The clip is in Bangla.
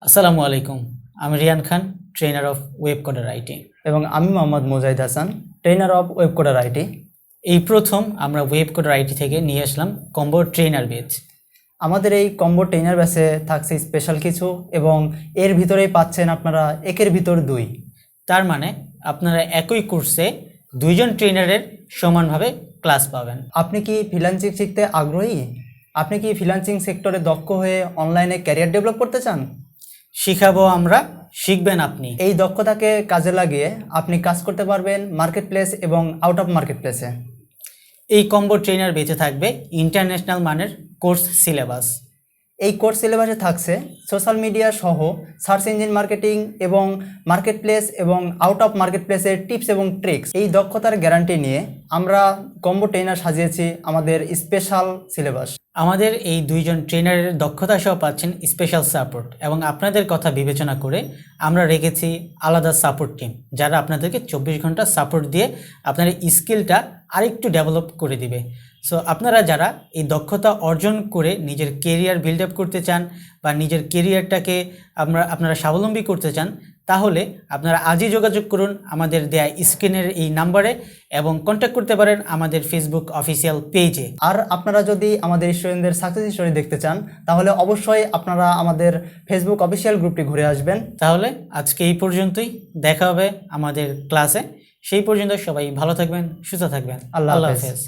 আসসালামু আলাইকুম। আমি রিয়ান খান, ট্রেনার অফ Webcoder-IT। এবং আমি মোহাম্মদ মুজাহিদ হাসান, ট্রেনার অফ Webcoder-IT। এই প্রথম আমরা Webcoder-IT থেকে নিয়ে আসলাম কম্বো ট্রেনার ব্যাচ। আমাদের এই কম্বো ট্রেনার ব্যাচে থাকছে স্পেশাল কিছু এবং এর ভিতরেই পাচ্ছেন আপনারা একের ভিতর দুই। তার মানে আপনারা একই কোর্সে দুইজন ট্রেনারের সমানভাবে ক্লাস পাবেন। আপনি কি ফ্রিল্যান্সিং শিখতে আগ্রহী? আপনি কি ফ্রিল্যান্সিং সেক্টরে দক্ষ হয়ে অনলাইনে ক্যারিয়ার ডেভেলপ করতে চান? শিখাবো আমরা, শিখবেন আপনি। এই দক্ষতাকে কাজে লাগিয়ে আপনি কাজ করতে পারবেন মার্কেট প্লেস এবং আউট অফ মার্কেট প্লেসে। এই কম্বো ট্রেনার বেঁচে থাকবে ইন্টারন্যাশনাল মানের কোর্স সিলেবাস। এই কোর্স সিলেবাসে থাকছে সোশ্যাল মিডিয়া সহ সার্চ ইঞ্জিন মার্কেটিং এবং মার্কেট প্লেস এবং আউট অফ মার্কেট প্লেসের টিপস এবং ট্রিক্স। এই দক্ষতার গ্যারান্টি নিয়ে আমরা কম্বো ট্রেনার সাজিয়েছি আমাদের স্পেশাল সিলেবাস। আমাদের এই দুইজন ট্রেনারের দক্ষতা সহ পাচ্ছেন স্পেশাল সাপোর্ট, এবং আপনাদের কথা বিবেচনা করে আমরা রেখেছি আলাদা সাপোর্ট টিম, যারা আপনাদেরকে 24 ঘন্টা সাপোর্ট দিয়ে আপনার স্কিলটা আরেকটু ডেভেলপ করে দিবে। সো আপনারা যারা এই দক্ষতা অর্জন করে নিজের কেরিয়ার বিল্ড আপ করতে চান বা নিজের কেরিয়ারটাকে আপনারা স্বাবলম্বী করতে চান, তাহলে আপনারা আজই যোগাযোগ করুন আমাদের দেয়া স্ক্রিনের এই নাম্বারে এবং কন্ট্যাক্ট করতে পারেন আমাদের ফেসবুক অফিসিয়াল পেজে। আর আপনারা যদি আমাদের স্টুডেন্টদের সাকসেস স্টোরি দেখতে চান, তাহলে অবশ্যই আপনারা আমাদের ফেসবুক অফিসিয়াল গ্রুপটি ঘুরে আসবেন। তাহলে আজকে এই পর্যন্তই, দেখা হবে আমাদের ক্লাসে। সেই পর্যন্ত সবাই ভালো থাকবেন, সুস্থ থাকবেন। আল্লাহ হাফেজ।